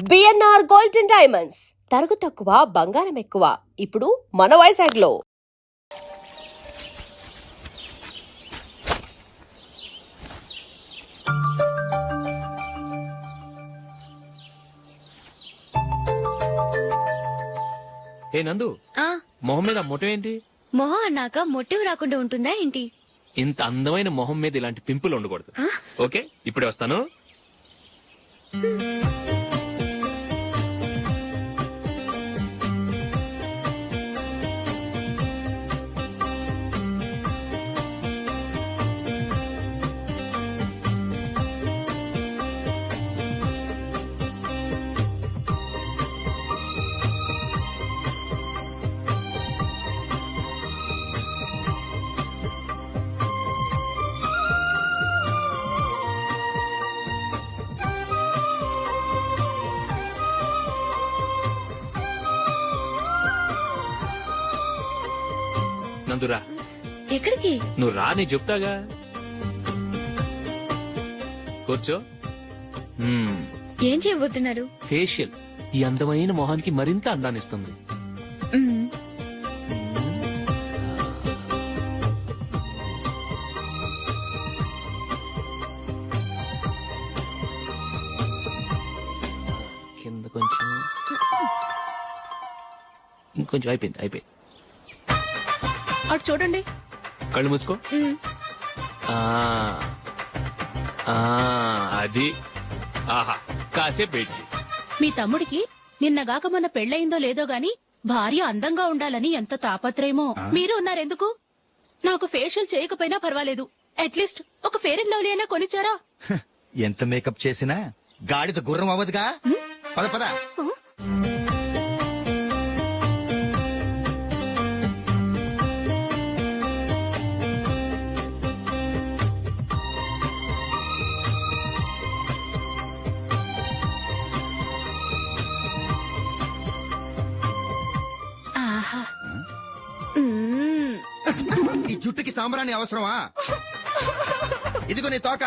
BNR golden diamonds తరుగు తక్కువ బంగారం ఎక్కువ. ఇప్పుడు మన వైజాగ్లో. ఏ నందు, మొహం మీద మొటం ఏంటి? మొహం అన్నాక మొటివ్ రాకుండా ఉంటుందా ఏంటి? ఇంత అందమైన మొహం మీద ఇలాంటి పింపుల్ ఉండకూడదు. ఓకే, ఇప్పుడే వస్తాను. నందురా, ఎక్కడికి? నువ్వు రా, నీ చెప్తాగా. కూర్చో. ఏం చేయబోతున్నారు? ఫేషియల్ ఈ అందమైన మొహానికి మరింత అందాన్నిస్తుంది. కింద కొంచెం, ఇంకొంచెం. అయిపోయింది. అటు చూడండి. కళ్ళు మూసుకో. అది ఆహా, కాసేపు వెయిట్ చెయ్. మీ తమ్ముడికి నిన్నగాక మొన్న పెళ్లయిందో లేదో గాని భార్య అందంగా ఉండాలని ఎంత తాపత్రయమో. మీరు ఉన్నారెందుకు? నాకు ఫేషియల్ చేయకపోయినా పర్వాలేదు, అట్లీస్ట్ ఒక ఫెయిర్ అండ్ లవ్లీ అయినా కొనిచ్చారా? ఎంత మేకప్ చేసినా గాడిద గుర్రం అవ్వదుగా. పద పద. ఈ జుట్టుకి సాంబ్రాణి అవసరమా? ఇదిగో నీ తోక.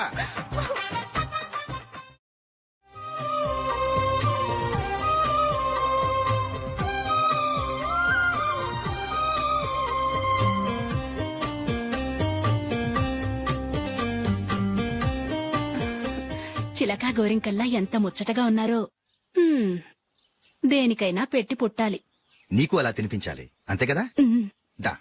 చిలకా గోరింకల్లా ఎంత ముచ్చటగా ఉన్నారో. దేనికైనా పెట్టి పుట్టాలి. నీకు అలా తినిపించాలి, అంతే కదా? దా.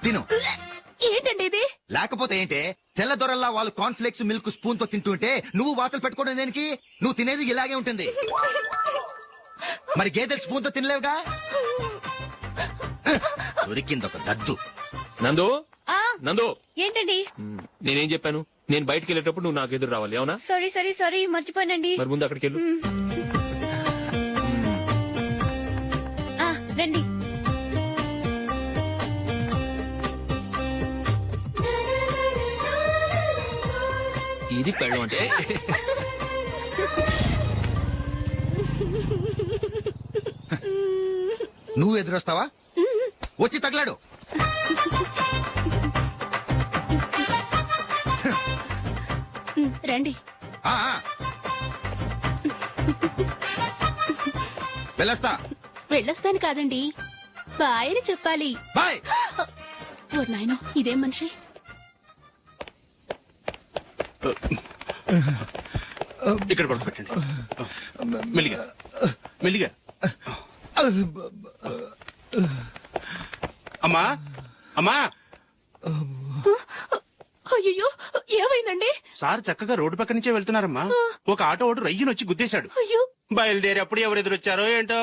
తిను. ఏంటండి ఇది? లేకపోతే ఏంటే, తెల్ల దొరల్లా వాళ్ళు కార్న్ఫ్లేక్స్ మిల్క్ స్పూన్ తో తింటుంటే నువ్వు వాతలు పెట్టుకోవడం దేనికి? నువ్వు తినేది ఇలాగే ఉంటుంది. మరి గేదెలు స్పూన్ తో తినలేవుగా. దొరికింది ఒక దద్దు. నందు, నందు, ఏంటండి? నేనేం చెప్పాను? నేను బయటికి వెళ్ళేటప్పుడు నువ్వు నాకు ఎదురు రావాలి, అవునా? సారీ మర్చిపోయానండి. మరి ముందు అక్కడికి వెళ్ళు. రండి. ఇది పెళ్ళం అంటే. నువ్వు ఎదురొస్తావా? వచ్చి తగలాడు. రండి. వెళ్ళొస్తాను కాదండి, బాయ్ అని చెప్పాలి. బాయ్. ఓ నాయనో, ఇదేం మనిషి? ఇక్కడ పడుకోబెట్టండి. మెల్లిగా మెల్లిగా. అమ్మా అమ్మా. అయ్యో, ఏమైందండి? సార్ చక్కగా రోడ్డు పక్క నుంచే వెళ్తున్నారమ్మా. ఒక ఆటో ఓడు రయ్యనొచ్చి గుద్దేశాడు. అయ్యో. బయలుదేరి అప్పుడు ఎవరు ఎదురొచ్చారో ఏంటో.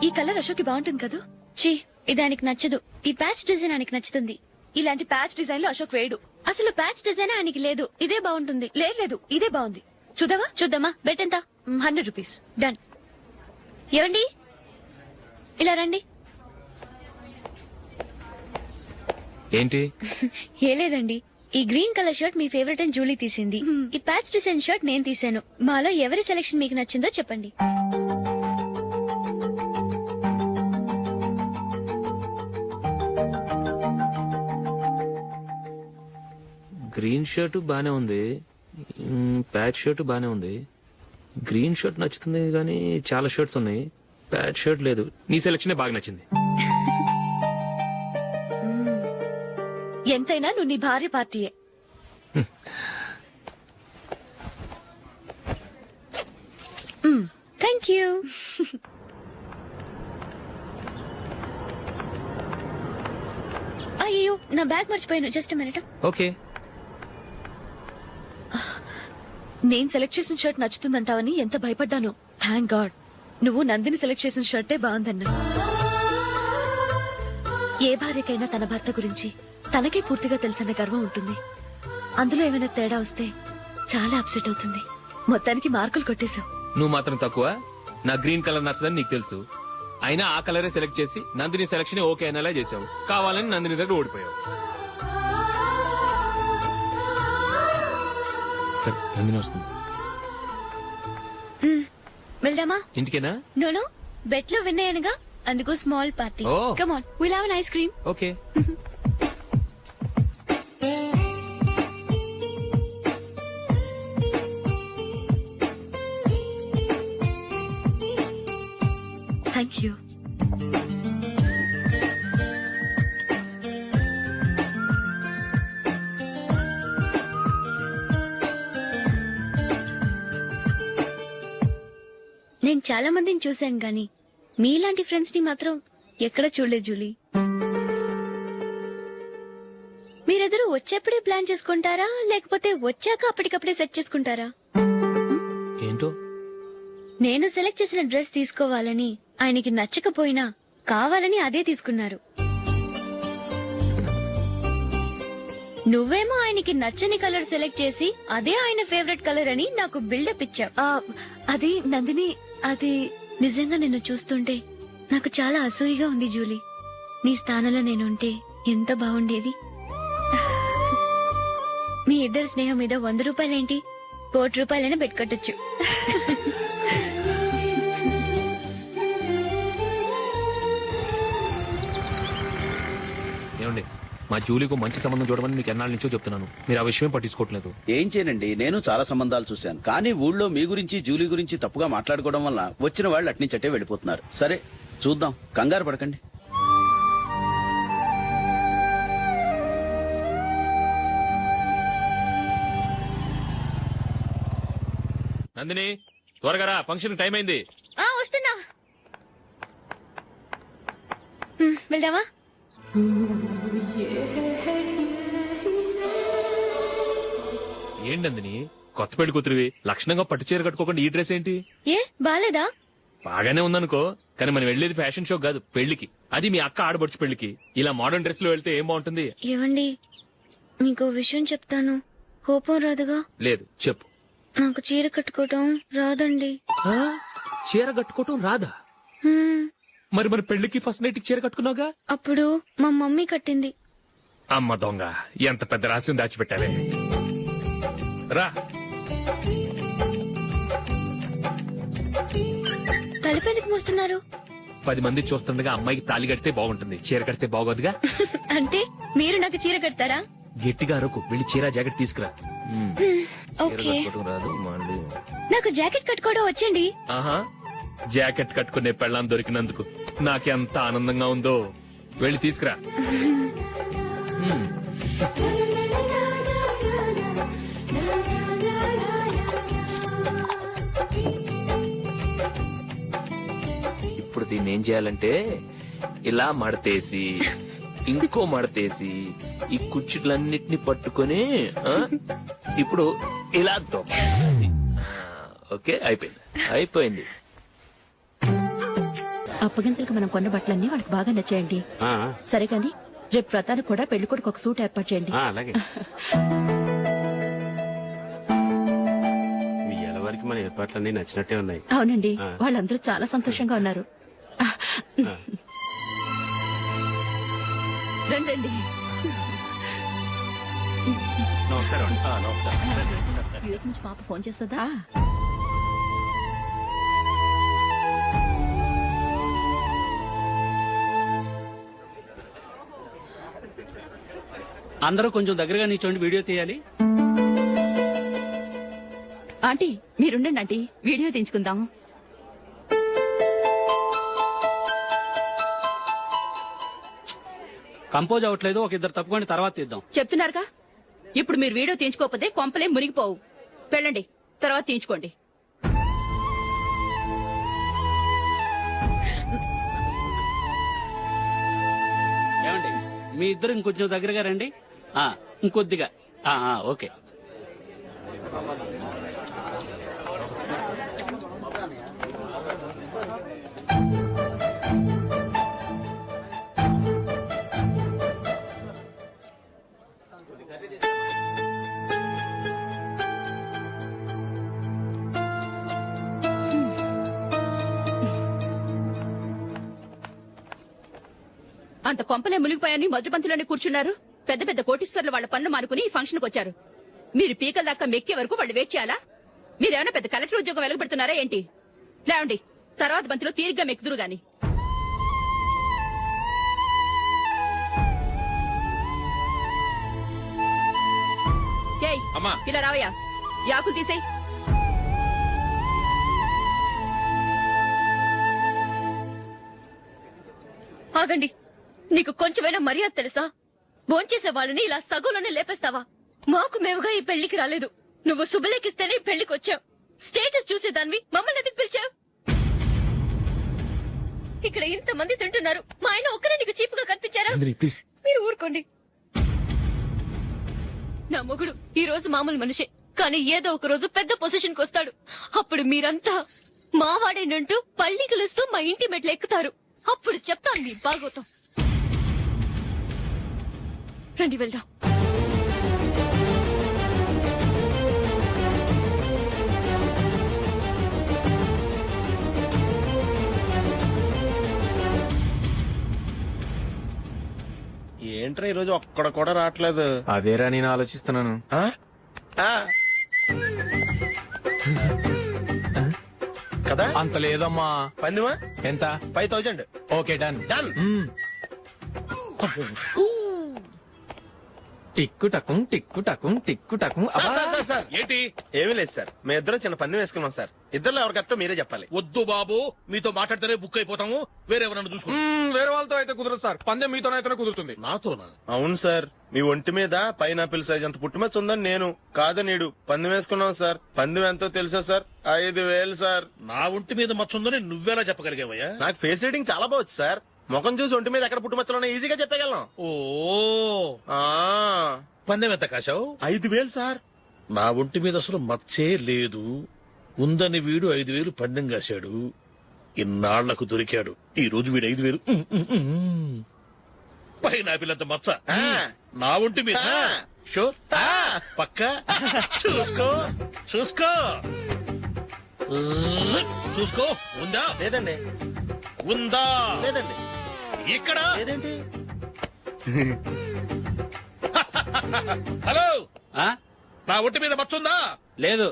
ఈ కలర్ అశోక్ కి బాగుంటుంది కదా. చీ, ఇది ఆయనకి నచ్చదు. ఈ ప్యాచ్ డిజైన్ ఆయనకి నచ్చుతుంది. ఇలాంటి ప్యాచ్ డిజైన్ లో అశోక్ వేయడు. అసలు ప్యాచ్ డిజైన్ ఆయనకి లేదు, ఇదే బాగుంటుంది. లేదు ఇదే బాగుంది. చూద్దామా? చూద్దామా, బెట్ ఎంత? 100 రూపీస్. డన్. ఏమండి, ఇలా రండి. ఏంటి? ఏ లేదండి, ఈ గ్రీన్ కలర్ షర్ట్ మీ ఫేవరెట్ అని జూలీ తీసింది. ఈ ప్యాచ్ డిజైన్ షర్ట్ నేను తీసాను. మాలో ఎవరి సెలెక్షన్ మీకు నచ్చిందో చెప్పండి. గ్రీన్ షర్ట్ బానే ఉంది, ప్యాచ్ షర్ట్ బానే ఉంది. గ్రీన్ షర్ట్ నచ్చుతుంది కానీ చాలా షర్ట్స్ ఉన్నాయి, ప్యాచ్ షర్ట్ లేదు. నీ సెలెక్షనే బాగా నచ్చింది. ఎంతైనా నువ్వు నీ భార్య పార్టీయే. Thank you. అయ్యో, నా బ్యాగ్ మర్చిపోయాను. Just minute. ఓకే. నేను సెలెక్ట్ చేసిన షర్ట్ నచ్చుతుందంటావని ఎంత భయపడ్డాను. థ్యాంక్ గాడ్ నువ్వు నందిని సెలెక్ట్ చేసిన షర్టే బాగుందన్నా. ఏ భార్యకైనా తన భర్త గురించి తనకే పూర్తిగా తెలుసన్న గర్వం ఉంటుంది. అందులో ఏమైనా తేడా వస్తే చాలా అప్సెట్ అవుతుంది. మొత్తానికి మార్కులు కొట్టేశావు. నువ్వు మాత్రం తక్కువ. నా గ్రీన్ కలర్ నచ్చదని నీకు తెలుసు, అయినా ఆ కలరే సెలెక్ట్ చేసి నందిని సెలెక్షన్ ఓకే అనేలా చేసావు. కావాలని నందిని దగ్గర ఓడిపోయావు. సరే, నందిని వస్తుంది. వెళ్దామా? ఇంటికేనా? నోను, బెట్ లో విన్ అయ్యానుగా, అందుకు small party. Oh. Come on, will have an ice cream. Okay. Thank you. నేను చాలా మందిని చూశాను గాని మీలాంటి ఫ్రెండ్స్ ని మాత్రం ఎక్కడ చూడలేదు జూలీ. మీరెదరూ వచ్చేప్పుడే ప్లాన్ చేసుకుంటారా, లేకపోతే వచ్చాక అప్పటికప్పుడే సెట్ చేసుకుంటారా? ఏంటో? నేను సెలెక్ట్ చేసిన డ్రెస్ తీసుకోవాలని ఆయనకి నచ్చకపోయినా కావాలని అదే తీసుకున్నారు. నువ్వేమో ఆయనకి నచ్చని కలర్ సెలెక్ట్ చేసి అదే ఆయన ఫేవరెట్ కలర్ అని నాకు బిల్డప్ ఇచ్చావు. అది నందిని, అది నిజంగా నిన్ను చూస్తుంటే నాకు చాలా అసూయగా ఉంది జూలీ. నీ స్థానంలో నేనుంటే ఎంత బాగుండేది. మీ ఇద్దరు స్నేహం మీద 100 రూపాయలేంటి, 1 కోటి రూపాయలైనా పెట్టుకట్టొచ్చు. ఏమండి, మా జూలీకు మంచి సంబంధం చూడమని మీకు ఎన్నాళ్ళ నుంచో చెప్తున్నాను, మీరు ఆ విషయం పట్టించుకోవట్లేదు. ఏం చేయనండి, నేను చాలా సంబంధాలు చూశాను. కానీ ఊళ్ళో మీ గురించి జూలీ గురించి తప్పుగా మాట్లాడుకోవడం వల్ల వచ్చిన వాళ్ళు అట్నుంచటే వెళ్ళిపోతున్నారు. సరే చూద్దాం, కంగారు పడకండి. నందిని, త్వరగా రా, ఫంక్షన్ టైం అయింది. వస్తున్నా. వెళ్దామా? ఏంటి నందిని, కొత్త పెళ్లి కూతురివి, లక్షణంగా పట్టు చీర కట్టుకోకుండా ఈ డ్రెస్ ఏంటి? ఏ బాలేదా? బాగానే ఉందనుకో, కానీ మనం వెళ్లేది ఫ్యాషన్ షో కాదు, పెళ్లికి. అది మీ అక్క ఆడబడుచు పెళ్లికి. ఇలా మోడర్న్ డ్రెస్ లో వెళ్తే ఏం బాగుంటుంది? ఏవండి, మీకు విషయం చెప్తాను, కోపం రాదుగా? లేదు, చెప్పు. నాకు చీర కట్టుకోవటం రాదండి. ఆ? చీర కట్టుకోవటం రాదా? హ్మ్, మరి మన పెళ్లికి ఫస్ట్ నైట్ చీర కట్టుకున్నావుగా? అప్పుడు మా మమ్మీ కట్టింది. అమ్మ దొంగ, ఎంత పెద్ద రహస్యం దాచిపెట్టావే. రా. తలపెందుకు మోస్తున్నారు? 10 మంది చూస్తుండగా అమ్మాయికి తాళి కడితే బాగుంటుంది, చీర కడితే బాగోదుగా. అంటే మీరు నాకు చీర కడతారా? గట్టిగా అరకు, వెళ్ళి చీర జాకెట్ తీసుకురా. చీర ఓకే. కట్టుకోవటం రాదు మళ్ళీ. నాకు జాకెట్ కట్టుకోవడం వచ్చండి. ఆహా, జాకెట్ కట్టుకునే పెళ్ళాం దొరికినందుకు నాకెంత ఆనందంగా ఉందో. వెళ్ళి తీసుకురా. ఇప్పుడు దీన్ని ఏం చేయాలంటే, ఇలా మడతేసి ఇంకో మడతేసి ఈ కుర్చీలన్నిటిని పట్టుకొని ఇప్పుడు ఇలా దొక్కాలి. ఓకే, అయిపోయింది. అప్పగింతలకు మనం కొన్న బట్టలన్నీ వాళ్ళకి బాగా నచ్చాయండి. సరే కాని రేపు వ్రతానికి కూడా పెళ్లి కొడుకు ఒక సూట్ ఏర్పాటు చేయండి. అలాగే. మీ ఎలవరికి మన ఏర్పాట్లన్నీ నచ్చినట్టే ఉన్నాయి. అవునండి, వాళ్ళందరూ చాలా సంతోషంగా ఉన్నారు. రండి. నమస్కారం. నమస్కారం. యూఎస్ నుంచి పాప ఫోన్ చేస్తుందా? అందరూ కొంచెం దగ్గరగా నిల్చోండి, వీడియో తీయాలి. ఆంటీ మీరుండండి ఆంటీ, వీడియో తీయించుకుందాం. కంపోజ్ అవ్వట్లేదు, ఒక ఇద్దరు తప్పుకోండి, తర్వాత తీద్దాం. చెప్తున్నారుగా, ఇప్పుడు మీరు వీడియో తీయించుకోకపోతే కొంపలే మునిగిపోవు. వెళ్ళండి, తర్వాత తీయించుకోండి. ఏమండి, మీ ఇద్దరు ఇంకొంచెం దగ్గరగా రండి. ఇంకొద్దిగా. ఓకే. అంత కొంపలే మునిగిపోయాని మొదటి పంతులోనే కూర్చున్నారు. పెద్ద పెద్ద కోటీశ్వర్లు వాళ్ళ పనులు మానుకుని ఈ ఫంక్షన్ కు వచ్చారు. మీరు పీకల దాకా మెక్కే వరకు వాళ్ళు వెయిట్ చేయాలా? మీరేమైనా పెద్ద కలెక్టర్ ఉద్యోగం వెలగబెడుతున్నారా ఏంటి? లేవండి, తర్వాత బంతిలో తీరిగ్గా మెక్కుదురు గాని. ఏయ్, ఇలా రావయ్యా, యాకులు తీసేయ్. ఆగండి, నీకు కొంచెమైనా మర్యాద తెలుసా? భోంచేసే వాళ్ళని ఇలా సగంలోనే లేపేస్తావా? మాకు మేముగా ఈ పెళ్లికి రాలేదు. నువ్వు శుభలేఖిస్తేనే ఈ పెళ్లికి వచ్చావు. స్టేటస్ చూసేదానివి మమ్మల్ని ఎందుకు పిలిచావు? ఇక్కడ ఇంతమంది తింటున్నారు, మా ఆయన ఒక్కరే నీకు చీపుగా కనిపించారా? మీరు ఊరుకోండి. నా మొగుడు ఈ రోజు మామూలు మనిషే, కానీ ఏదో ఒక రోజు పెద్ద పొజిషన్ కు వస్తాడు. అప్పుడు మీరంతా మావాడేనంటూ పళ్ళి కలుస్తూ మా ఇంటి మెట్లు ఎక్కుతారు. అప్పుడు చెప్తాను మీ బాగోతాం. రండి వెళ్దాం. ఏంట్రా ఈరోజు ఒక్కడ కూడా రావట్లేదు? అదేరా నేను ఆలోచిస్తున్నాను. ఆ? ఆ. కదా అంత లేదమ్మా. పందిమా ఎంత? 5000. Okay, done. డన్. టిక్కు టకుం టిక్కు టకుం టిక్కు టకుం. సార్ ఏంటి? ఏమీ లేదు సార్, మేము ఇద్దరు చిన్న పందెం వేసుకున్నాం సార్. ఇద్దరు ఎవరు కరెక్టో మీరే చెప్పాలి. వద్దు బాబు, మీతో మాట్లాడితేనే బుక్ అయిపోతాము. వేరెవరన్నా చూసుకుంటాం. వేరే వాళ్ళతో అయితే కుదరదు సార్, పందెం మీతోనైతేనే కుదురుతుంది. నాతోనా? అవును సార్, మీ ఒంటి మీద పైనాపిల్ సైజ్ అంత పుట్టుమచ్చ ఉందని నేను కాదు నీడు పందెం వేసుకున్నాం సార్. పందెం ఎంతో తెలుసా సార్? 5000 సార్. నా ఒంటి మీద మచ్చుందని నువ్వెలా చెప్పగలిగావయ్యా? నాకు ఫేస్ రీడింగ్ చాలా బాగుంది సార్. ముఖం చూసి ఒంటి మీద ఎక్కడ పుట్టుమచ్చలో ఈజీగా చెప్పగలం. ఓ, పందెం ఎంత కాశావు? 5000 సార్. నా ఒంటి మీద అసలు మచ్చే లేదు. ఉందని వీడు 5000 పందెం కాశాడు. ఇన్నాళ్లకు దొరికాడు. ఈ రోజు వీడు 5000. పైన పిల్లంత మచ్చ నా ఒంటి మీద. షూర్? పక్క చూసుకో చూసుకో చూసుకో. ఉందా? లేదండి. ఉందా? లేదండి. ఇక్కడ లేదేంటి? హలో, నా ఒంటి మీద మచ్చ ఉందా? లేదు.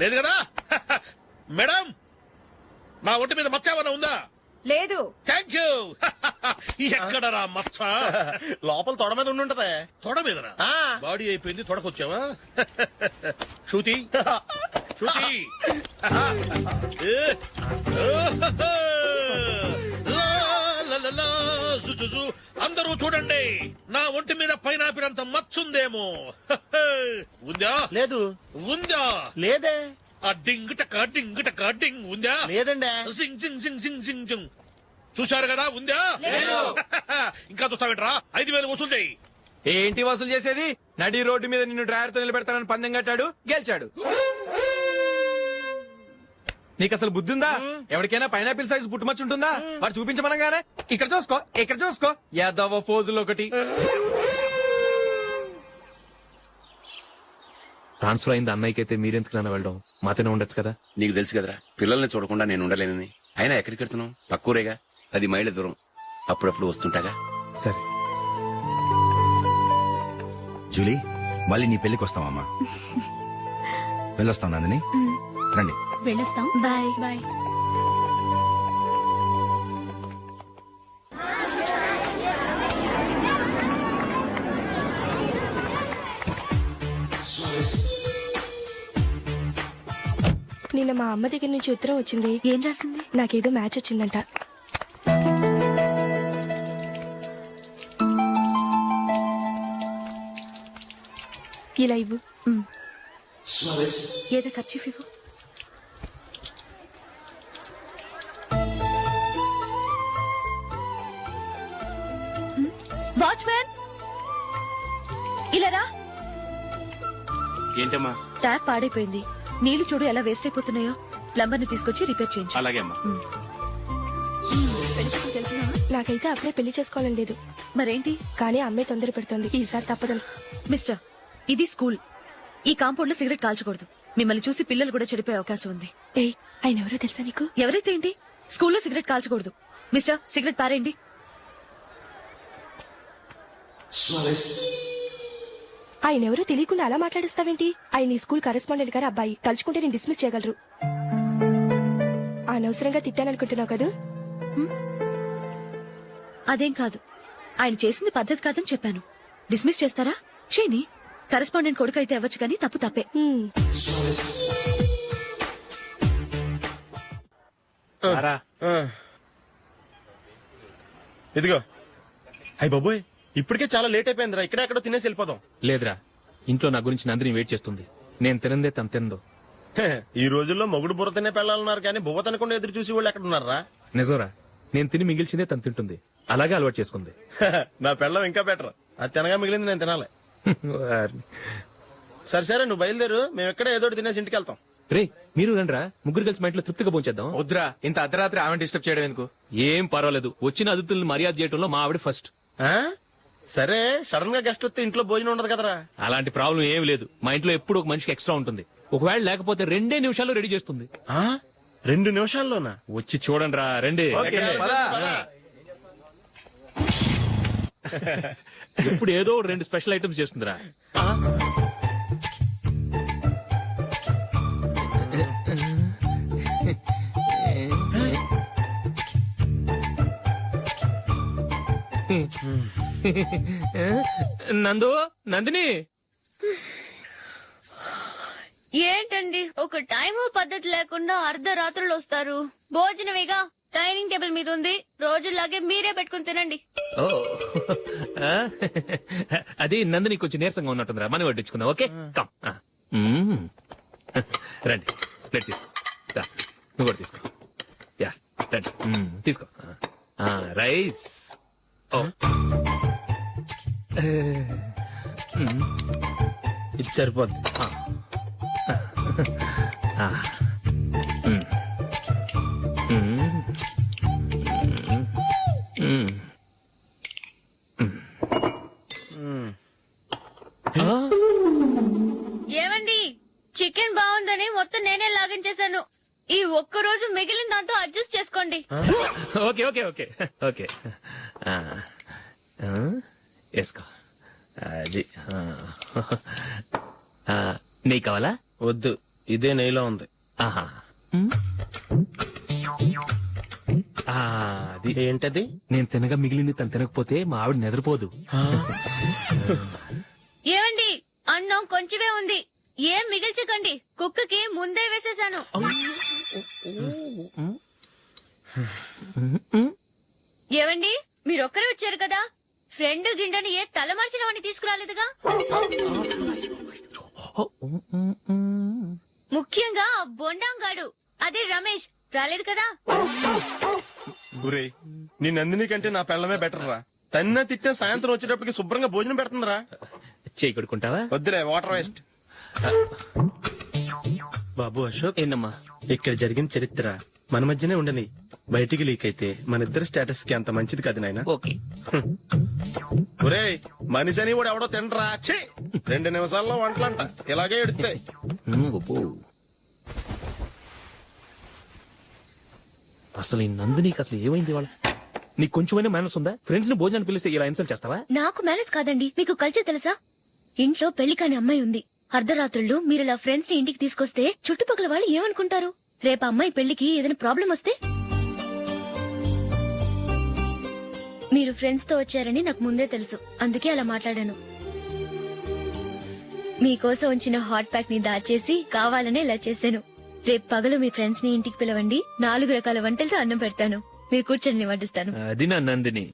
లేదు కదా? మేడం, నా ఒంటి మీద మచ్చ ఏమైనా ఉందా? లేదు. Thank you. ఎక్కడరా మచ్చ? లోపల తొడ మీద ఉండుంటదే. తొడ మీదనా? బాడీ అయిపోయింది, తొడకొచ్చావా? శృతి శృతి. అందరూ చూడండి, నా ఒంటి మీద పైనాపిల్ అంత మచ్చుందేమో. ఉందా? లేదు. ఉందా? లేదే. ఆ డింగ్ టక డింగ్ టక డింగ్ ఉందా? లేదండి. సింగ్ సింగ్ సింగ్ సింగ్ సింగ్ సింగ్. చూశారు కదా? ఉందా? ఇంకా చూస్తావేంట్రా? 5000 వసూలు చేయి. ఏంటి వసూలు చేసేది? నడి రోడ్డు మీద నిన్ను డ్రైవర్ తో నిలబెడతానని పందెం కట్టాడు, గెలిచాడు. నీకు అసలు బుద్ధి ఉందా? ఎవరికైనా పైనాపిల్ సైజ్ పుట్టుమచ్చు ఉంటుందా? వాడు చూపించమనగానే ఇక్కడ చూసుకో, ఇక్కడ చూసుకో, యాదవ ఫోజులు ఒకటి. ట్రాన్స్ఫర్ అయింది అన్నయ్యకి అయితే మీరెందుకు నాన్న వెళ్ళడం? మాతోనే ఉండొచ్చు కదా. నీకు తెలుసు కదరా పిల్లల్ని చూడకుండా నేను ఉండలేనని. అయినా ఎక్కడికి వెళ్తున్నావు? పక్కూరేగా, 10 మైళ్ళ దూరం. అప్పుడప్పుడు వస్తుంటాగా. సరే. జూలీ మళ్ళీ నీ పెళ్లికి వస్తామమ్మా. వెళ్ళొస్తాం నందిని, రండి. వెళ్ళొస్తాం. బాయ్. బాయ్. నిన్న మా అమ్మ దగ్గర నుంచి ఉత్తరం వచ్చింది. ఏం రాసింది? నాకేదో మ్యాచ్ వచ్చిందంట. ఇలా ఇవ్వు. ఏదో ఖర్చు ఇవ్వు. వాచ్మ్యాన్ ఇలా రా. ఏంటమ్మా? ట్యాప్ పాడైపోయింది. నీళ్లు చూడు ఎలా వేస్ట్ అయిపోతున్నాయో. ప్లంబర్ ని తీసుకొచ్చి రిపేర్ చేయించు. అలాగే అమ్మా. నాకైతే అప్పుడే పెళ్లి చేసుకోవాలని లేదు. మరేంటి? కానీ అమ్మే తొందర పెడుతోంది. ఈసారి తప్పదని. మిస్టర్, ఇది స్కూల్. ఈ కాంపౌండ్ లో సిగరెట్ కాల్చకూడదు. మిమ్మల్ని చూసి పిల్లలు కూడా చెడిపోయే అవకాశం ఉంది. ఏయ్, ఆయన ఎవరో తెలుసా నీకు? ఎవరైతే ఏంటి, స్కూల్లో సిగరెట్ కాల్చకూడదు. మిస్టర్, సిగరెట్ పారేయండి. ఆయన ఎవరో తెలియకుండా అలా మాట్లాడిస్తావేంటి? ఆయన ఈ స్కూల్ కరెస్పాండెంట్ గారి అబ్బాయి. తలుచుకుంటే నేను డిస్మిస్ చేయగలరు. అనవసరంగా తిట్టాననుకుంటున్నావు కదా? అదేం కాదు. ఆయన చేసింది పద్ధతి కాదని చెప్పాను. డిస్మిస్ చేస్తారా? చేయని. కరెస్పాండెంట్ కొడుకు అయితే అవ్వచ్చు కానీ తప్పు తప్పే. ఇదిగో. అయ్య బాబోయ్, ఇప్పటికే చాలా లేట్ అయిపోయిందిరా. ఇక్కడే ఎక్కడో తినేసి వెళ్ళిపోదాం. లేదురా, ఇంట్లో నా గురించి నందిని వెయిట్ చేస్తుంది. నేను తినందే తను తిందో. ఈ రోజుల్లో మొగుడు బుర్ర తినే పెళ్ళాలన్నారు కానీ బువ్వ తినకుండా ఎదురు చూసి వాళ్ళు ఎక్కడ ఉన్నారా? నిజంరా, నేను తిని మిగిల్చిందే తను తింటుంది. అలాగే అలవాటు చేసుకుంది. నా పెళ్ళం ఇంకా బెటర్. అది తినగా మిగిలింది నేను తినాలి. సరే సరే, నువ్వు బయలుదేరు. మేము ఎక్కడ ఏదో ఒకటి తినేసి ఇంటికి వెళ్తాం. రే, మీరు రండిరా, ముగ్గురు కలిసి మా ఇంట్లో తృప్తిగా పోంచేద్దాం. వద్దురా, ఇంత అర్ధరాత్రి ఆమె డిస్టర్బ్ చేయడం ఎందుకు? ఏం పర్వాలేదు, వచ్చిన అతిథులను మర్యాద చేయడంలో మా ఆవిడ ఫస్ట్. ఆ? సరే, సడన్ గా గెస్ట్ వస్తే ఇంట్లో భోజనం ఉండదు కదరా. అలాంటి ప్రాబ్లం ఏమి లేదు. మా ఇంట్లో ఎప్పుడు ఒక మనిషికి ఎక్స్ట్రా ఉంటుంది. ఒకవేళ లేకపోతే 2 నిమిషాల్లో రెడీ చేస్తుంది. 2 నిమిషాల్లోనా? వచ్చి చూడండి రా, రండి. ఇప్పుడు ఏదో 2 స్పెషల్ ఐటమ్స్ చేస్తుందిరా. నందిని ఏంటండి ఒక టైము పద్ధతి లేకుండా అర్ధరాత్రులు వస్తారు? భోజనమేగా డైనింగ్ టేబుల్ మీద ఉంది. రోజులాగే మీరే పెట్టుకుని తినండి. ఓ, అది నందిని కొంచెం నీరసంగా ఉన్నట్టుందిరా. మనం వడ్డించుకుందాం. Okay, come. రండి, ప్లేట్ తీసుకో. రా, నువ్వు కూడా తీసుకో. యా, రండి, తీసుకో. రైస్. ఓ, ఇది సరిపోద్ది. ఏమండి, చికెన్ బాగుందని మొత్తం నేనే లాగించేశాను. ఈ ఒక్క రోజు మిగిలిన దాంతో అడ్జస్ట్ చేసుకోండి. Okay okay okay okay. వేసుకో. అది నెయ్యి కావాలా? వద్దు, ఇదే నెయ్యిలో ఉంది. ఆహా, అది ఏంటది? నేను తినగా మిగిలింది తను తినకపోతే మా ఆవిడ నిద్రపోదు. ఏమండి, అన్నం కొంచెమే ఉంది. ఏం మిగిల్చకండి. కుక్కకి ముందే వేసేశాను. ఏవండి, మీరొక్కరే వచ్చారు కదా, ఫ్రెండ్ గిండని ఏ తలమార్చిన వాడిని తీసుకురాలేదుగా. ముఖ్యంగా బొండాంగాడు, అదే రమేష్ రాలేదు కదా. గురే, నీ నందిని కంటే నా పెళ్ళమే బెటర్ రా. తన్న తిట్టిన సాయంత్రం వచ్చేటప్పటికి శుభ్రంగా భోజనం పెడుతుందిరా. చేయి కొడుకుంటావా? వద్దులే, వాటర్ వేస్ట్. బాబు అశోక్, ఏంటమ్మా? ఇక్కడ జరిగిన చరిత్ర మన మధ్యనే ఉండని, బయటికి లీక్ అయితే మన ఇద్దరు స్టేటస్ కి అంత మంచిది కాదు నాయన. ఓకే. ఒరేయ్, మనిషి అని కూడా ఎవడో తినరా. ఛీ! 2 నిమిషాల్లో వంటలంట ఇలాగే ఎడుతాయి. అసలు ఈ నందినికి అసలు ఏమైంది వాళ్ళ? నీకు కొంచెమైనా మేనస్ ఉందా? ఫ్రెండ్స్ ని భోజనం పిలిస్తే ఇలా ఇన్సల్ట్ చేస్తావా? నాకు మేనేజ్ కాదండి, మీకు కల్చర్ తెలుసా? ఇంట్లో పెళ్లి కాని అమ్మాయి ఉంది. అర్ధరాత్రుళ్ళు మీరు ఇలా ఫ్రెండ్స్ ని ఇంటికి తీసుకొస్తే చుట్టుపక్కల వాళ్ళు ఏమనుకుంటారు? రేపు అమ్మాయి పెళ్లికి ఏదైనా ప్రాబ్లం వస్తే? మీరు ఫ్రెండ్స్ తో వచ్చారని నాకు ముందే తెలుసు, అందుకే అలా మాట్లాడాను. మీకోసం ఉంచిన హాట్ ప్యాక్ ని దాచేసి కావాలనే ఇలా చేశాను. రేపు పగలు మీ ఫ్రెండ్స్ ని ఇంటికి పిలవండి, 4 రకాల వంటలతో అన్నం పెడతాను. మీరు కూర్చొని వడ్డిస్తాను. అది నా Nandini.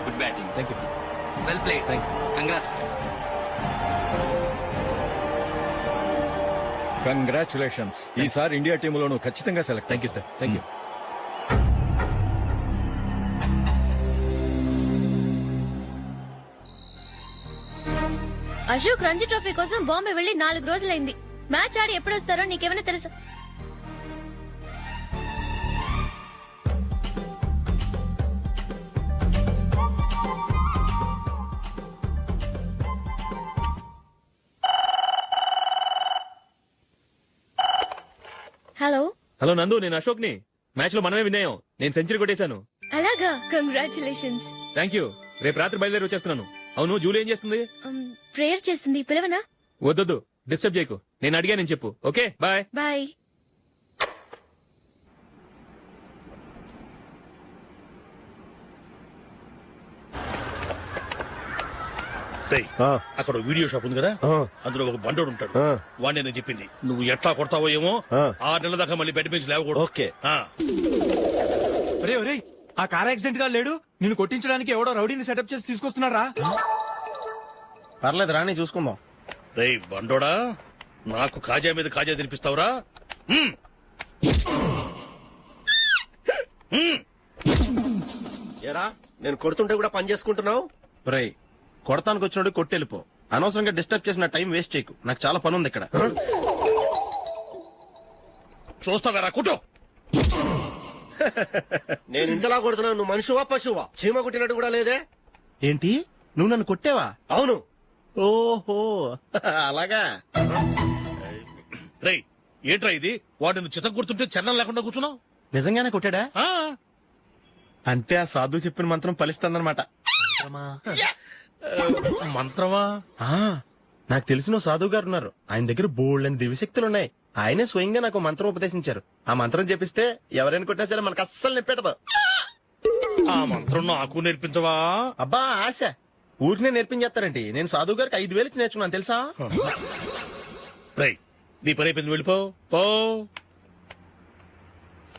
Good batting. Thank you. Well played. Thanks. Congrats. Congratulations. ఈసారి ఇండియా టీంలోనూ ఖచ్చితంగా select. Thank you sir. Thank you. Ashok Ranji trophy కోసం బాంబే వెళ్లి 4 రోజులైంది. మ్యాచ్ ఆడి ఎప్పుడు వస్తారో నీకేమైనా తెలుసా? హలో. హలో నందు, నేను అశోక్ ని. మ్యాచ్ లో మనమే విన్నాయం. నేను సెంచరీ కొట్టేశాను. అలాగా, కంగ్రాచులేషన్స్. Thank you. రేపు రాత్రి బయలుదేరి వచ్చేస్తున్నాను. అవును, జూలీ ఏం చేస్తుంది? ప్రేయర్ చేస్తుంది, పిలవనా? వద్దొద్దు, డిస్టర్బ్ చేయకు. నేను అడిగానని చెప్పు. Okay, bye. బాయ్. రేయ్, అక్కడ ఓ వీడియో షాప్ ఉంది కదా, అందులో ఒక బండోడు ఉంటాడు. వాడిని నేను చెప్పింది నువ్వు ఎట్లా కొడతావో ఏమో. 6 నెలల దాకా మళ్ళీ బెడ్ మీద లేవకూడదు. ఓకే. ఒరే ఒరే, ఆ కార్ యాక్సిడెంట్ గా లేడు, నిన్ను కొట్టించడానికి ఎవడో రౌడీని సెటప్ చేసి తీసుకొస్తున్నారా? పర్లేదు రాని, చూసుకుందాం. రేయ్ బండోడా, నాకు కాజా మీద కాజా తినిపిస్తావురా? ఏరా, నేను కొడుతుంటే కూడా పని చేసుకుంటున్నావు? రేయ్, కొడతానికి వచ్చినోడు కొట్టెళ్ళిపో. అనవసరంగా డిస్టర్బ్ చేసిన టైం వేస్ట్ చేయకు. నాకు చాలా పని ఉంది ఇక్కడ. చూస్తావేరా కుటో. నేను ఇంతలా కొడుతున్నావు, నువ్వు మనిషివా పశువా? చీమ కుట్టినట్టు కూడా లేదే. ఏంటి, నువ్వు నన్ను కొట్టావా? అవును. ఓహో, అలాగా. రేయ్, ఏంట్రా ఇది? వాడిని చిత్త గుర్తుంటే చరణం లేకుండా కూర్చున్నావు. నిజంగానే కొట్టాడా? అంటే ఆ సాధువు చెప్పిన మంత్రం ఫలిస్తుందన్నమాట. మంత్రమా? నాకు తెలిసిన ఓ సాధువు గారు ఉన్నారు. ఆయన దగ్గర బోల్డ్ అని దివ్యశక్తులున్నాయి. ఆయనే స్వయంగా నాకు మంత్రం ఉపదేశించారు. ఆ మంత్రం చెప్పిస్తే ఎవరైనా కొట్టినా సరే మనకు అస్సలు నిప్పెట్టదు. ఆ మంత్రం నాకు నేర్పించవా? అబ్బా ఆశ, ఊరినే నేర్పించేస్తారండి. నేను సాధువు గారికి 5,000 ఇచ్చి నేర్చుకున్నాను తెలుసా? రేయ్, నీ పని అయిపోయింది, వెళ్ళిపో. పో.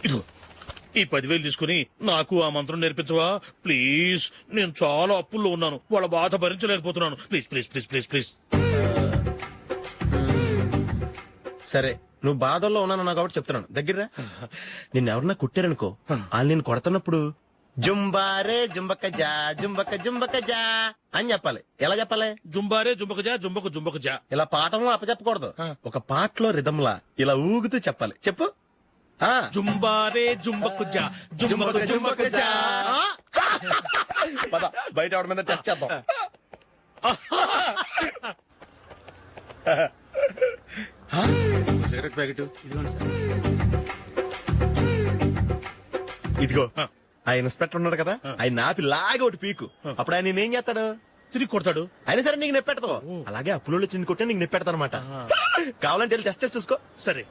ఇదిగో ఈ 10,000 తీసుకుని నాకు ఆ మంత్రం నేర్పించవా ప్లీజ్? నేను చాలా అప్పుల్లో ఉన్నాను, వాళ్ళ బాధ భరించలేకపోతున్నాను. Please please please please please. సరే, నువ్వు బాధల్లో ఉన్నాను నాకు కాబట్టి చెప్తున్నాను. దగ్గర నిన్ను ఎవరన్నా కుట్టారనుకో, వాళ్ళు నేను కొడుతున్నప్పుడు జుంబారే జుంబక జా జుంబక జుంబక జా అని చెప్పాలి. ఎలా చెప్పాలి? జుంబారే జుంబకు జుంబకు జా. ఇలా పాఠంలో అప్పచెప్పకూడదు. ఒక పాటలో రిధంలా ఇలా ఊగుతూ చెప్పాలి. చెప్పు. జుంబారే జుంబకు జా జుంబకు జా. పద, బయట ఆవిడ మీద టెస్ట్ చేద్దాం. సిగరెట్ ప్యాకెట్ ఇదిగో. ఆ ఇన్స్పెక్టర్ ఉన్నాడు కదా, ఆయన నాపి లాగే ఒకటి పీకు. అప్పుడు ఆయన నేనేం చేస్తాడు? తిరిగి కొడతాడు. అయినా సరే నీకు నెప్పెడతావు. అలాగే అప్పులో చిన్న కొట్టే నీకు నెప్పెడతా అనమాట. కావాలంటే వెళ్ళి టెస్ట్ చేసి చూసుకో. సరే.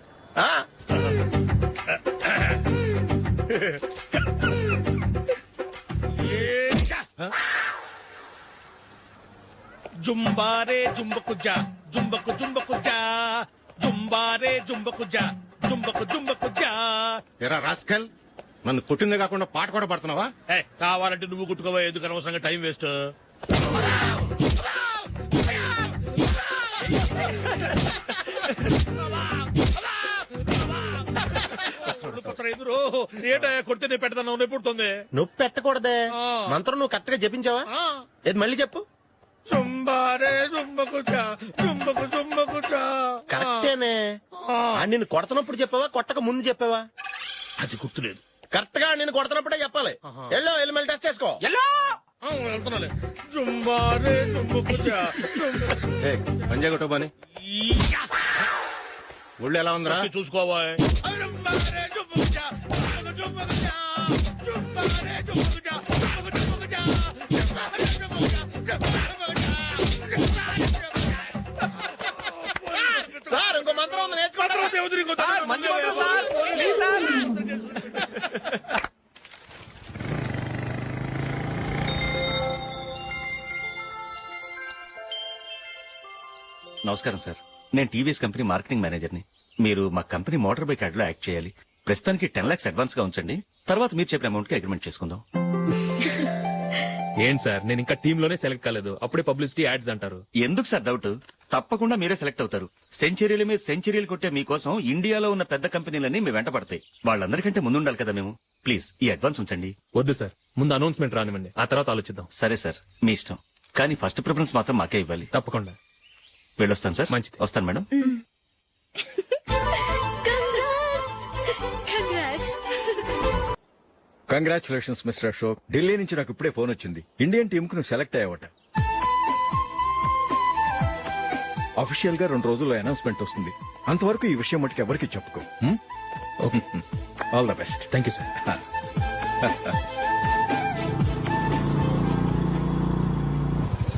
జుంబారే జుంబకు జా జుంబకు జా జుంబారే జుంబకు జా జుంబకు జా. ఎరా రాస్కల్, నన్ను కొట్టిందే కాకుండా పాట కూడా పడుతున్నావా? కావాలంటే నువ్వు కుట్టుకోవా, ఎందుకు అనవసరంగా టైం వేస్ట్. ఏంటా కొడితే నేను పెడతాను, నొప్పి పుడుతుంది. నువ్వు పెట్టకూడదే. మంత్రం నువ్వు కరెక్ట్ గా జపించావా? ఏది మళ్ళీ చెప్పు. జుంబారే జుంబకు జా జుంబకు జా. కరెక్టేనే. నిన్ను కొడుతున్నప్పుడు చెప్పావా, కొట్టక ముందు చెప్పావా? అది గుర్తులేదు. కరెక్ట్ గా నేను కొడుతున్నప్పుడే చెప్పాలి. వెళ్ళి మళ్ళీ టెస్ట్ చేసుకో. వెళ్తున్నాలే. జుంబారే జుంబకు జా పంజా కొట్టబాని ఒళ్ళు ఎలా ఉందిరా చూసుకోవా. సార్ ఇంకో మంత్రం ఉంది, నేర్చుకుంటారు. నమస్కారం సార్, నేను టీవీఎస్ కంపెనీ మార్కెటింగ్ మేనేజర్ని. మీరు మా కంపెనీ మోటార్ బైక్ యాడ్ లో యాక్ట్ చేయాలి. ప్రస్తుతానికి 10 lakhs అడ్వాన్స్ గా ఉంచండి, తర్వాత మీరు చెప్పిన అమౌంట్ కి అగ్రిమెంట్ చేసుకుందాం. ఏంటి సార్, నేను ఇంకా టీమ్ లోనే సెలెక్ట్ కాలేదు, అప్పుడే పబ్లిసిటీ యాడ్స్ అంటారు. ఎందుకు సార్ డౌట్? తప్పకుండా మీరే సెలెక్ట్ అవుతారు. సెంచరీల మీద సెంచరీలు కొట్టే మీకోసం ఇండియాలో ఉన్న పెద్ద కంపెనీలన్నీ మీ వెంట పడతాయి. వాళ్ళందరికంటే ముందుండాలి కదా మేము. ప్లీజ్ ఈ అడ్వాన్స్ ఉంచండి. వద్దు సార్, ముందు అనౌన్స్మెంట్ రానివ్వండి, ఆ తర్వాత ఆలోచిద్దాం. సరే సార్, మీ ఇష్టం. కానీ ఫస్ట్ ప్రిఫరెన్స్ మాత్రం మాకే ఇవ్వాలి. తప్పకుండా. వెళ్ళొస్తాను సార్. మంచిది. వస్తాను madam. Congratulations mister Ashok. Delhi నుంచి నాకు ఇప్పుడే ఫోన్ వచ్చింది. ఇండియన్ టీమ్ కు నువ్వు సెలెక్ట్ అయ్యావట. అఫీషియల్ గా 2 రోజుల్లో అనౌన్స్మెంట్ వస్తుంది. అంతవరకు ఈ విషయం మటుకు ఎవరికి చెప్పుకో. All the best. Thank you sir.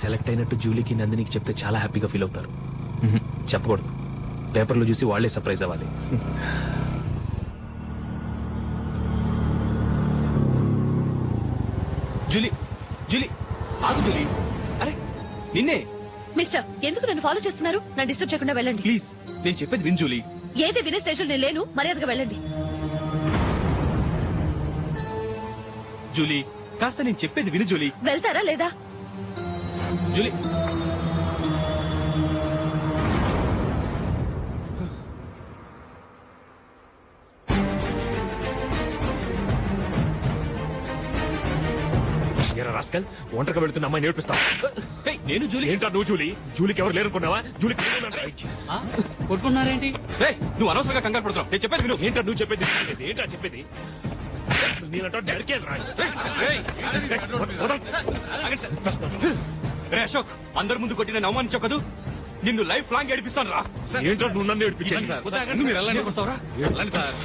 Select అయినట్టు జూలీకి నందినికి చెప్తే చాలా హ్యాపీగా ఫీల్ అవుతారు. చెప్పకూడదు, పేపర్లో చూసి వాళ్లే సర్ప్రైజ్ అవ్వాలి. జూలీ జూలీ ఆగు జూలీ. అరే నిన్నే. మిస్టర్, ఎందుకు నన్ను ఫాలో చేస్తున్నారు? నన్ను డిస్టర్బ్ చేయకుండా వెళ్ళండి ప్లీజ్, నేను చెప్పేది విన్ జూలీ. ఏది వినే స్టేజ్ లో నేను లేను. మర్యాదగా వెళ్ళండి. జూలీ కాస్త నేను చెప్పేది విను జూలీ. వెళ్తారా లేదా? జూలీ రాస్కల్, ఒంటరిగా వెళ్తున్న అమ్మాయి నేర్పిస్తా. నేను జూలీ. ఏంటా నువ్వు జూలీ? జూలీకి ఎవరు లేరుకున్నావా? జూలీ కొట్టుకున్నారేంటి? నువ్వు అనవసరంగా కంగారు పడుతున్నావు. నేను చెప్పేది విను. ఏంటా నువ్వు చెప్పేది? ఏంటా చెప్పేది? నేనంటా డెడికే అశోక్, అందరి ముందు కొట్టి నేను అవమానించావు కదూ. నిన్ను లైఫ్ లాంగ్ ఏడిపిస్తాను రా. ఏంటో నువ్వు నన్ను ఏడిపించాలి. మీరు ఎలా కొడతావురా? Sir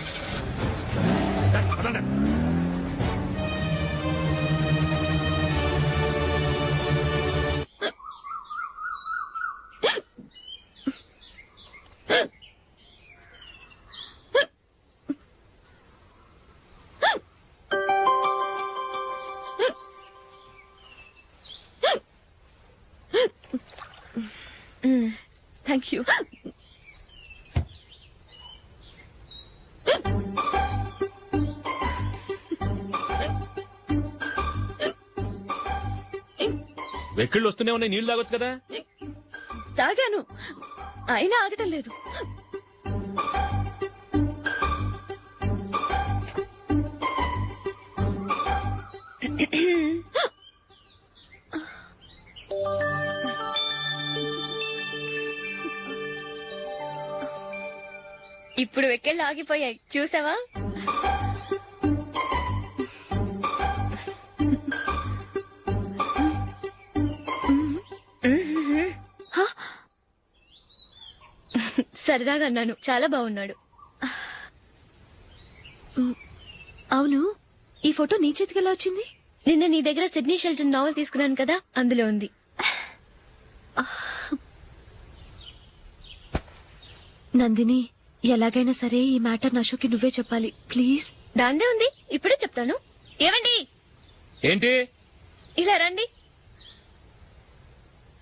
thank you. వెక్కిళ్ళు వస్తూనే ఉన్నాయి, నీళ్లు తాగొచ్చు కదా. తాగాను, అయినా ఆగటం లేదు. అక్కడికెళ్ళి ఆగిపోయాయి చూసావా? సరదాగా అన్నాను, చాలా బాగున్నాడు. అవును, ఈ ఫోటో నీ చేతికి ఎలా వచ్చింది? నిన్న నీ దగ్గర సిడ్నీ షెల్టన్ నావెల్ తీసుకున్నాను కదా, అందులో ఉంది. నందిని, ఎలాగైనా సరే ఈ మ్యాటర్ నషుకి నువ్వే చెప్పాలి ప్లీజ్. దాందే ఉంది, ఇప్పుడే చెప్తాను. ఏవండి, ఏంటి ఇలా రండి.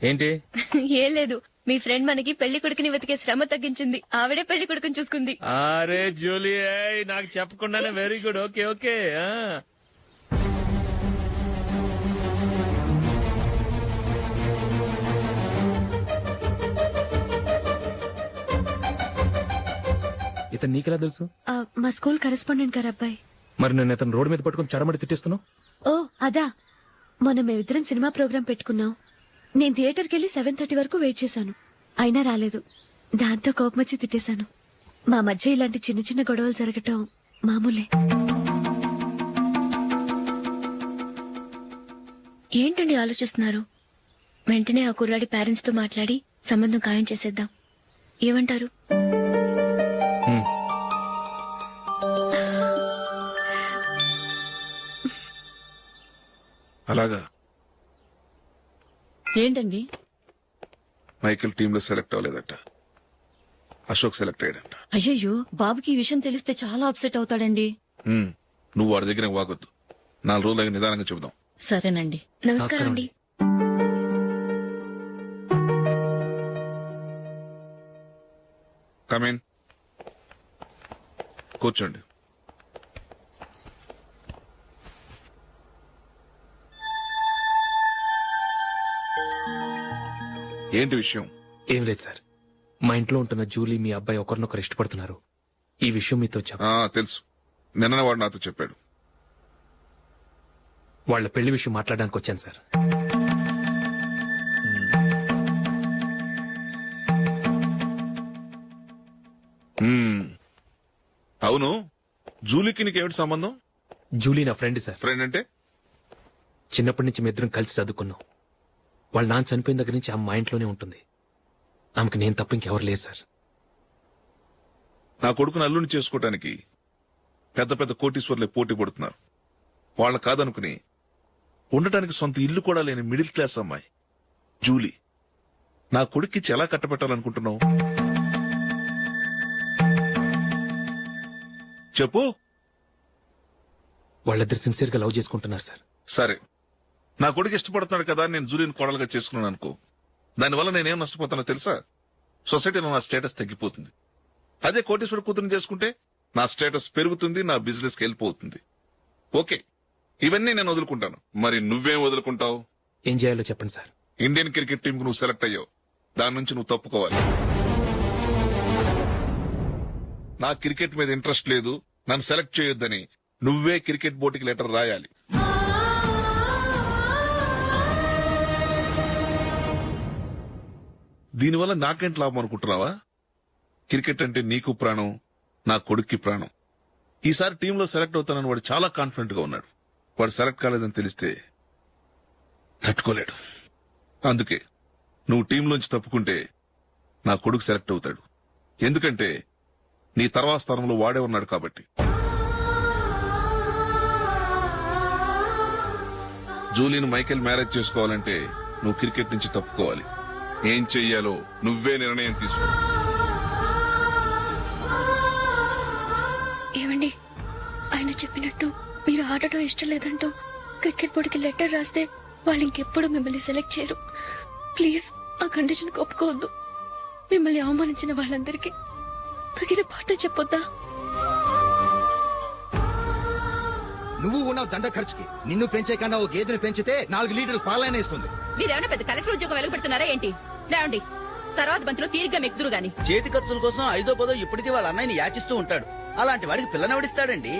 ఏంటి ఏం లేదు, మీ ఫ్రెండ్ మనకి పెళ్లి కొడుకుని వెతికే శ్రమ తగ్గించింది. ఆవిడే పెళ్లి కొడుకుని చూసుకుంది. అరే జూలీ, నాకు చెప్పకుండానే వెరీ గుడ్. Okay okay. ఇతను నీకెలా తెలుసు? మా స్కూల్ కరెస్పాండెంట్ గారు అబ్బాయి. మరి నేను ఇతను రోడ్డు మీద పట్టుకుని చడమడి తిట్టేస్తున్నావు. ఓ అదా, మొన్న మేమిద్దరం సినిమా ప్రోగ్రాం పెట్టుకున్నాం. నేను థియేటర్కి వెళ్లి 7:30 వరకు వెయిట్ చేశాను, అయినా రాలేదు. దాంతో కోపమొచ్చి తిట్టేశాను. మా మధ్య ఇలాంటి చిన్న చిన్న గొడవలు జరగటం మామూలే. ఏంటండి ఆలోచిస్తున్నారు? వెంటనే ఆ కుర్రాడి పేరెంట్స్ తో మాట్లాడి సంబంధం ఖాయం చేసేద్దాం. ఏమంటారు? అలాగా. ఏంటండి? మైకిల్ టీమ్ లో సెలెక్ట్ అవ్వలేదట, అశోక్ సెలెక్ట్ అయ్యాడంట. అయ్యయ్యో, బాబుకి ఈ విషయం తెలిస్తే చాలా అప్సెట్ అవుతాడండి. నువ్వు వాడి దగ్గర వాగొద్దు, 4 రోజులు నిదానంగా చెబుదాం. సరేనండి. నమస్కారం అండి. కమేన్, కూర్చోండి. ఏంటి విషయం? ఏం లేదు సార్, మా ఇంట్లో ఉంటున్న జూలీ మీ అబ్బాయి ఒకరినొకరు ఇష్టపడుతున్నారు. ఈ విషయం మీతో తెలుసు, నిన్న వాడు నాతో చెప్పాడు. వాళ్ళ పెళ్లి విషయం మాట్లాడడానికి వచ్చాను సార్. అవును, జూలీకి నీకేమిటి సంబంధం? జూలీ నా ఫ్రెండ్ సార్. ఫ్రెండ్ అంటే? చిన్నప్పటి నుంచి మేమిద్దరం కలిసి చదువుకున్నాం. వాళ్ళ నాన్న చనిపోయిన దగ్గర నుంచి ఆమె మా ఇంట్లోనే ఉంటుంది. ఆమెకు నేను తప్ప ఇంకెవరు లేదు సార్. నా కొడుకును అల్లుని చేసుకోవటానికి పెద్ద పెద్ద కోటీశ్వర్లే పోటీ పడుతున్నారు. వాళ్ళ కాదనుకుని ఉండటానికి సొంత ఇల్లు కూడా లేని మిడిల్ క్లాస్ అమ్మాయి జూలీ నా కొడుక్కిచ్చి ఎలా కట్టబెట్టాలనుకుంటున్నావు? చెప్పు. వాళ్ళిద్దరు సిన్సియర్ గా లవ్ చేసుకుంటున్నారు సార్. సరే, నా కొడుకు ఇష్టపడుతున్నాడు కదా, నేను జూలీని కోడలుగా చేసుకున్నాను అనుకో. దానివల్ల నేనేం నష్టపోతానో తెలుసా? సొసైటీలో నా స్టేటస్ తగ్గిపోతుంది. అదే కోటీశ్వర కూతురు చేసుకుంటే నా స్టేటస్ పెరుగుతుంది, నా బిజినెస్ కి వెళ్ళిపోతుంది. ఓకే, ఇవన్నీ నేను వదులుకుంటాను. మరి నువ్వేం వదులుకుంటావు? ఏం చేయాలో చెప్పండి సార్. ఇండియన్ క్రికెట్ టీం కు నువ్వు సెలెక్ట్ అయ్యావు, దాని నుంచి నువ్వు తప్పుకోవాలి. నా క్రికెట్ మీద ఇంట్రెస్ట్ లేదు, నన్ను సెలెక్ట్ చేయొద్దని నువ్వే క్రికెట్ బోర్డుకి లెటర్ రాయాలి. దీనివల్ల నాకేంటి లాభం అనుకుంటున్నావా? క్రికెట్ అంటే నీకు ప్రాణం, నా కొడుక్కి ప్రాణం. ఈసారి టీంలో సెలెక్ట్ అవుతానని వాడు చాలా కాన్ఫిడెంట్ గా ఉన్నాడు. వాడు సెలెక్ట్ కాలేదని తెలిస్తే తట్టుకోలేడు. అందుకే నువ్వు టీంలోంచి తప్పుకుంటే నా కొడుకు సెలెక్ట్ అవుతాడు. ఎందుకంటే నీ తర్వాత స్థానంలో వాడే ఉన్నాడు కాబట్టి. జూలీని మైకేల్ మ్యారేజ్ చేసుకోవాలంటే నువ్వు క్రికెట్ నుంచి తప్పుకోవాలి. ఏం చెయ్యాలో నువ్వే నిర్ణయం తీసుకో. ఏమండి, ఆయన చెప్పినట్టు మీరు ఆడటం ఇష్టం లేదంటూ క్రికెట్ బోర్డుకి లెటర్ రాస్తే వాళ్ళు ఇంకెప్పుడు మిమ్మల్ని సెలెక్ట్ చేయరు. ప్లీజ్ ఆ కండిషన్ ఒప్పుకోవద్దు. మిమ్మల్ని అవమానించిన వాళ్ళందరికీ తగిన పాట చెప్పొద్దా? నువ్వు ఉన్నావు దండ ఖర్చుకి. నిన్ను పెంచే కన్నా ఓ గేదెను పెంచితే 4 లీటర్లు పాలైన ఇస్తుంది. మీరేమైనా పెద్ద కలెక్టర్ ఉద్యోగం వెలుగుపెడుతున్నారా ఏంటి? లేవండి, తర్వాత బంతిలో తీరిగ్గా మెక్కుదురు గాని. చేతి ఖర్చుల కోసం 5దో 10దో ఇప్పటికీ వాళ్ళ అన్నయ్యని యాచిస్తూ ఉంటాడు. అలాంటి వాడికి పిల్లనవడిస్తాడండి.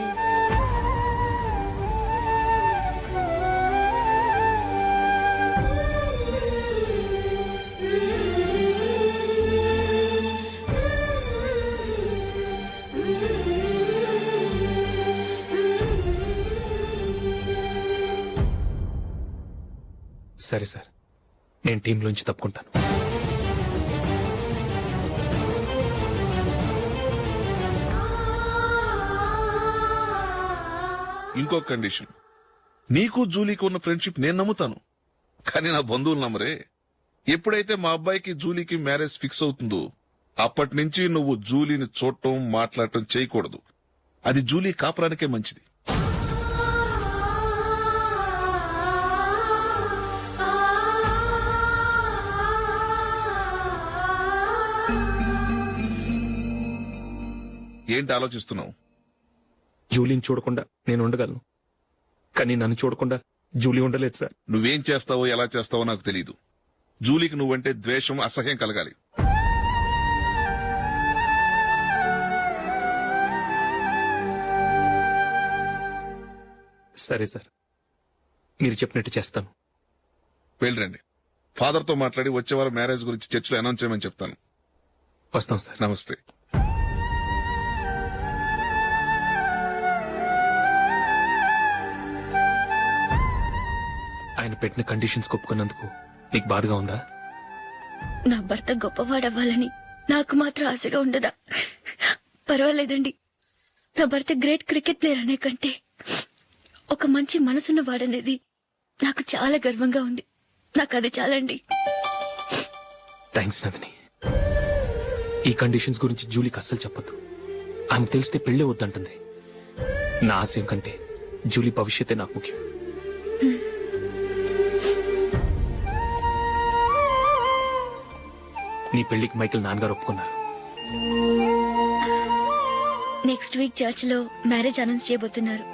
సరే సార్, నేను టీంలోంచి తప్పుకుంటాను. ఇంకో కండిషన్, నీకు జూలీకి ఉన్న ఫ్రెండ్షిప్ నేను నమ్ముతాను, కానీ నా బంధువులు నమ్మరే. ఎప్పుడైతే మా అబ్బాయికి జూలీకి మ్యారేజ్ ఫిక్స్ అవుతుందో అప్పటి నుంచి నువ్వు జూలీని చూడటం మాట్లాడటం చేయకూడదు. అది జూలీ కాపురానికే మంచిది. ఏంటి ఆలోచిస్తున్నావు? జూలీని చూడకుండా నేను ఉండగలను, కానీ నన్ను చూడకుండా జూలీ ఉండలేదు సార్. నువ్వేం చేస్తావో ఎలా చేస్తావో నాకు తెలీదు. జూలీకి నువ్వంటే ద్వేషం, అసహ్యం కలగాలి. సరే సార్, మీరు చెప్పినట్టు చేస్తాను. వెళ్ళరండి, ఫాదర్తో మాట్లాడి వచ్చే వారం మ్యారేజ్ గురించి చర్చిలో అనౌన్స్ చేయమని చెప్తాను. వస్తాం సార్. నమస్తే. ఆయన పెట్టిన కండిషన్స్ ఒప్పుకున్నందుకు నీకు బాధగా ఉందా? నా భర్త గొప్పవాడవ్వాలని నాకు మాత్రం ఆశగా ఉండదా? పర్వాలేదండి, నా భర్త గ్రేట్ క్రికెట్ ప్లేయర్ అనే కంటే ఒక మంచి మనసున్న వాడనేది నాకు చాలా గర్వంగా ఉంది. నాకు అది చాలండి. థ్యాంక్స్ నందిని. ఈ కండిషన్స్ గురించి జూలీకి అస్సలు చెప్పొద్దు. ఆమెకు తెలిస్తే పెళ్లే వద్దంటుంది. నా ఆశయం కంటే జూలీ భవిష్యత్తే నాకు ముఖ్యం. నీ పెళ్లికి మైకేల్ నాన్నగారు ఒప్పుకున్నారు. నెక్స్ట్ వీక్ చర్చ్ లో మ్యారేజ్ అనౌన్స్ చేయబోతున్నారు.